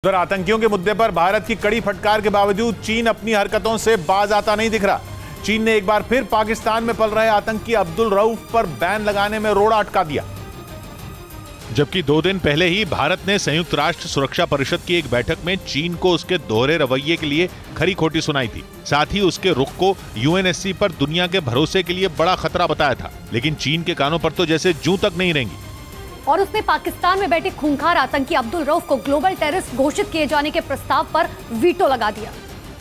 उधर आतंकियों के मुद्दे पर भारत की कड़ी फटकार के बावजूद चीन अपनी हरकतों से बाज आता नहीं दिख रहा। चीन ने एक बार फिर पाकिस्तान में पल रहे आतंकी अब्दुल रऊफ पर बैन लगाने में रोड़ा अटका दिया। जबकि 2 दिन पहले ही भारत ने संयुक्त राष्ट्र सुरक्षा परिषद की एक बैठक में चीन को उसके दोहरे रवैये के लिए खरी खोटी सुनाई थी। साथ ही उसके रुख को यूएनएससी पर दुनिया के भरोसे के लिए बड़ा खतरा बताया था। लेकिन चीन के कानों पर तो जैसे जूं तक नहीं रेंगी। और उसने पाकिस्तान में बैठे खूंखार आतंकी अब्दुल रऊफ को ग्लोबल टेररिस्ट घोषित किए जाने के प्रस्ताव पर वीटो लगा दिया,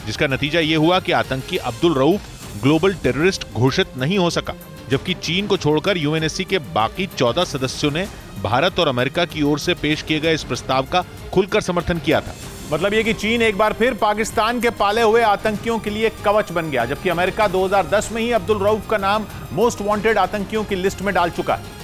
जिसका नतीजा ये हुआ कि आतंकी अब्दुल रऊफ ग्लोबल टेररिस्ट घोषित नहीं हो सका। जबकि चीन को छोड़कर यूएनएससी के बाकी 14 सदस्यों ने भारत और अमेरिका की ओर से पेश किए गए इस प्रस्ताव का खुलकर समर्थन किया था। मतलब ये कि चीन एक बार फिर पाकिस्तान के पाले हुए आतंकियों के लिए कवच बन गया, जबकि अमेरिका 2010 में ही अब्दुल रऊफ का नाम मोस्ट वांटेड आतंकियों की लिस्ट में डाल चुका है।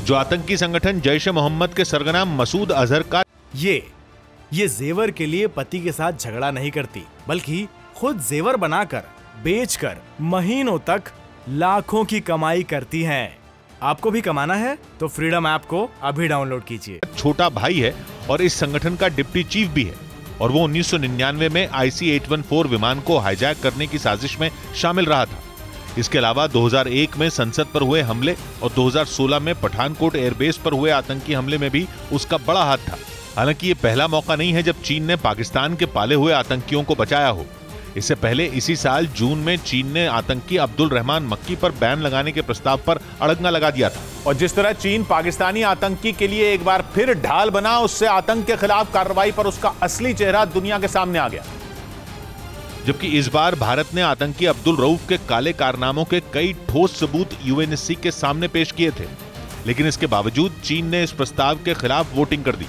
जो आतंकी संगठन जैश-ए-मोहम्मद के सरगना मसूद अजहर का ये जेवर के लिए पति के साथ झगड़ा नहीं करती, बल्कि खुद जेवर बनाकर बेचकर महीनों तक लाखों की कमाई करती हैं। आपको भी कमाना है तो फ्रीडम ऐप को अभी डाउनलोड कीजिए। छोटा भाई है और इस संगठन का डिप्टी चीफ भी है और वो 1999 में IC-814 विमान को हाईजैक करने की साजिश में शामिल रहा था। इसके अलावा 2001 में संसद पर हुए हमले और 2016 में पठानकोट एयरबेस पर हुए आतंकी हमले में भी उसका बड़ा हाथ था। हालांकि ये पहला मौका नहीं है जब चीन ने पाकिस्तान के पाले हुए आतंकियों को बचाया हो। इससे पहले इसी साल जून में चीन ने आतंकी अब्दुल रहमान मक्की पर बैन लगाने के प्रस्ताव पर अड़ंगा लगा दिया था। और जिस तरह चीन पाकिस्तानी आतंकी के लिए एक बार फिर ढाल बना, उससे आतंक के खिलाफ कार्रवाई पर उसका असली चेहरा दुनिया के सामने आ गया। जबकि इस बार भारत ने आतंकी अब्दुल रऊफ के काले कारनामों के कई ठोस सबूत यूएनएससी के सामने पेश किए थे, लेकिन इसके बावजूद चीन ने इस प्रस्ताव के खिलाफ वोटिंग कर दी।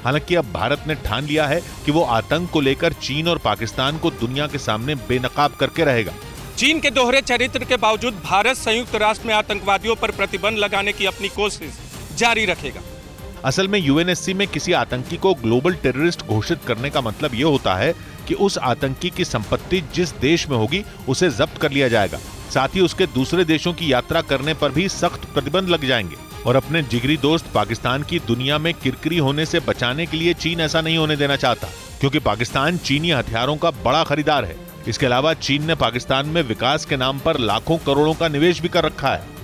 हालांकि अब भारत ने ठान लिया है कि वो आतंक को लेकर चीन और पाकिस्तान को दुनिया के सामने बेनकाब करके रहेगा। चीन के दोहरे चरित्र के बावजूद भारत संयुक्त राष्ट्र में आतंकवादियों पर प्रतिबंध लगाने की अपनी कोशिश जारी रखेगा। असल में यूएनएससी में किसी आतंकी को ग्लोबल टेररिस्ट घोषित करने का मतलब ये होता है कि उस आतंकी की संपत्ति जिस देश में होगी उसे जब्त कर लिया जाएगा। साथ ही उसके दूसरे देशों की यात्रा करने पर भी सख्त प्रतिबंध लग जाएंगे। और अपने जिगरी दोस्त पाकिस्तान की दुनिया में किरकिरी होने से बचाने के लिए चीन ऐसा नहीं होने देना चाहता, क्योंकि पाकिस्तान चीनी हथियारों का बड़ा खरीदार है। इसके अलावा चीन ने पाकिस्तान में विकास के नाम पर लाखों करोड़ों का निवेश भी कर रखा है।